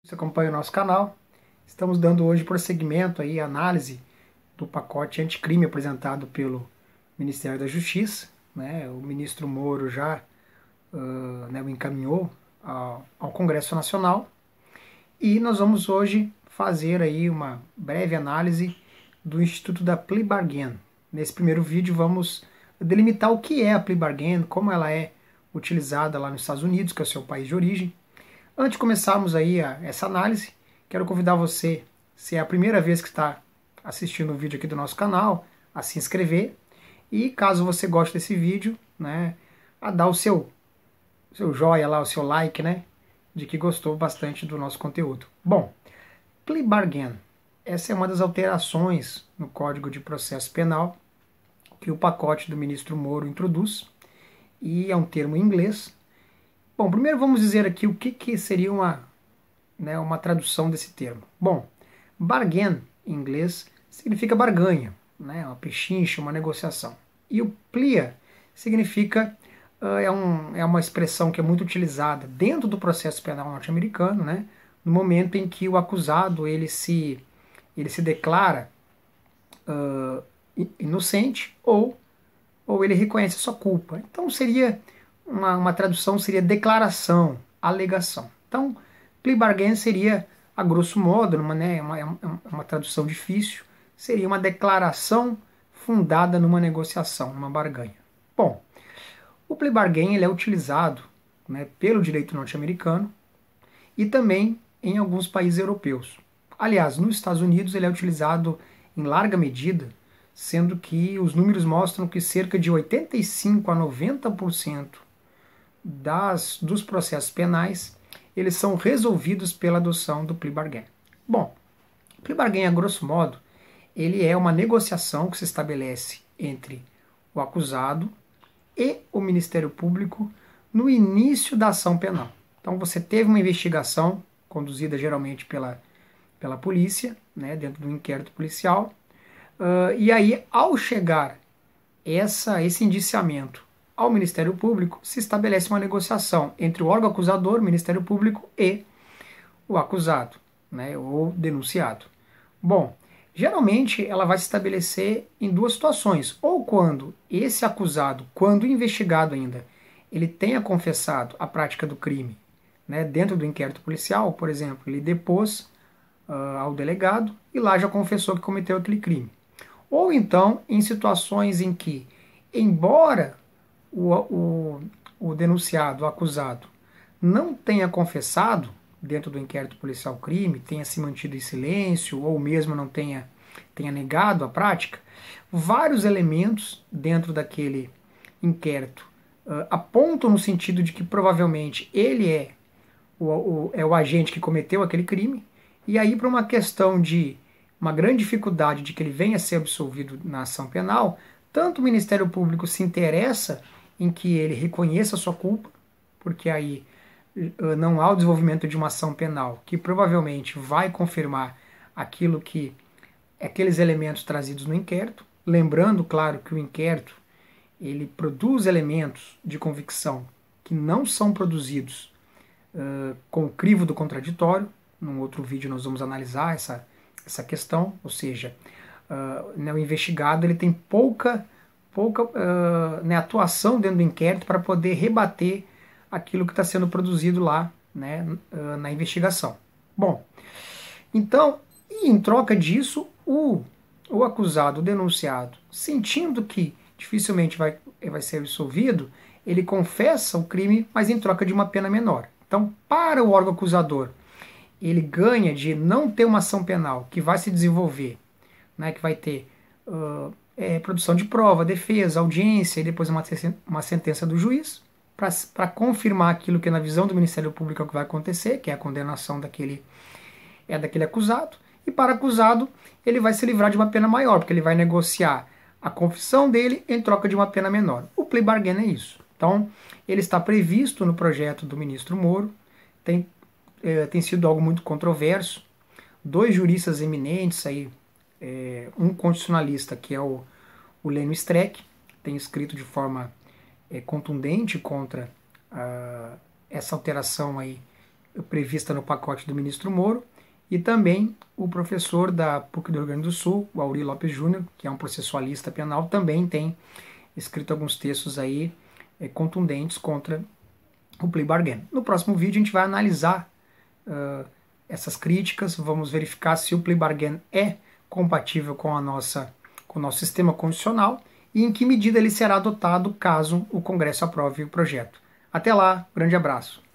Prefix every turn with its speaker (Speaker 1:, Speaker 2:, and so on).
Speaker 1: Você acompanha o nosso canal. Estamos dando hoje prosseguimento aí à análise do pacote anticrime apresentado pelo Ministério da Justiça, né? O ministro Moro já o encaminhou ao Congresso Nacional e nós vamos hoje fazer aí uma breve análise do Instituto da Plea Bargain. Nesse primeiro vídeo vamos delimitar o que é a Plea Bargain, como ela é utilizada lá nos Estados Unidos, que é o seu país de origem. Antes de começarmos aí essa análise, quero convidar você, se é a primeira vez que está assistindo o vídeo aqui do nosso canal, a se inscrever e caso você goste desse vídeo, né, a dar o seu joinha lá, o seu like, né, de que gostou bastante do nosso conteúdo. Bom, plea bargain, essa é uma das alterações no Código de Processo Penal que o pacote do ministro Moro introduz e é um termo em inglês. Bom, primeiro vamos dizer aqui o que seria uma tradução desse termo. Bom, bargain, em inglês, significa barganha, né, uma pechincha, uma negociação. E o plea significa, é uma expressão que é muito utilizada dentro do processo penal norte-americano, né, no momento em que o acusado ele se declara inocente ou ele reconhece a sua culpa. Então seria uma tradução seria declaração, alegação. Então, plea bargain seria, a grosso modo, uma tradução difícil, seria uma declaração fundada numa negociação, numa barganha. Bom, o plea bargain ele é utilizado, né, pelo direito norte-americano e também em alguns países europeus. Aliás, nos Estados Unidos ele é utilizado em larga medida, sendo que os números mostram que cerca de 85 a 90% dos processos penais, eles são resolvidos pela adoção do plea bargain. Bom, o plea bargain, a grosso modo, ele é uma negociação que se estabelece entre o acusado e o Ministério Público no início da ação penal. Então você teve uma investigação conduzida geralmente pela polícia, né, dentro do inquérito policial, e aí ao chegar esse indiciamento ao Ministério Público, se estabelece uma negociação entre o órgão acusador, o Ministério Público, e o acusado, né, ou denunciado. Bom, geralmente ela vai se estabelecer em duas situações. Ou quando esse acusado, quando investigado ainda, ele tenha confessado a prática do crime, né, dentro do inquérito policial, por exemplo, ele depôs ao delegado e lá já confessou que cometeu aquele crime. Ou então em situações em que, embora o denunciado, o acusado, não tenha confessado dentro do inquérito policial crime, tenha se mantido em silêncio ou mesmo não tenha negado a prática, vários elementos dentro daquele inquérito apontam no sentido de que provavelmente ele é o agente que cometeu aquele crime, e aí para uma questão de uma grande dificuldade de que ele venha a ser absolvido na ação penal, tanto o Ministério Público se interessa em que ele reconheça a sua culpa, porque aí não há o desenvolvimento de uma ação penal que provavelmente vai confirmar aqueles elementos trazidos no inquérito, lembrando, claro, que o inquérito ele produz elementos de convicção que não são produzidos com o crivo do contraditório. Num outro vídeo nós vamos analisar essa questão, ou seja, o investigado ele tem pouca atuação dentro do inquérito para poder rebater aquilo que está sendo produzido lá, né, na investigação. Bom, então, e em troca disso, o acusado, o denunciado, sentindo que dificilmente vai ser absolvido, ele confessa o crime, mas em troca de uma pena menor. Então, para o órgão acusador, ele ganha de não ter uma ação penal que vai se desenvolver, né, que vai ter produção de prova, defesa, audiência e depois uma sentença do juiz para confirmar aquilo que na visão do Ministério Público é o que vai acontecer, que é a condenação daquele acusado. E para o acusado, ele vai se livrar de uma pena maior, porque ele vai negociar a confissão dele em troca de uma pena menor. O plea bargain é isso. Então, ele está previsto no projeto do ministro Moro, tem sido algo muito controverso. Dois juristas eminentes aí, um constitucionalista que é o Lênio Streck, tem escrito de forma contundente contra essa alteração aí prevista no pacote do ministro Moro, e também o professor da PUC do Rio Grande do Sul, o Auri Lopes Júnior, que é um processualista penal, também tem escrito alguns textos aí contundentes contra o plea bargain. No próximo vídeo a gente vai analisar essas críticas, vamos verificar se o plea bargain é compatível com o nosso sistema constitucional e em que medida ele será adotado caso o Congresso aprove o projeto. Até lá, grande abraço.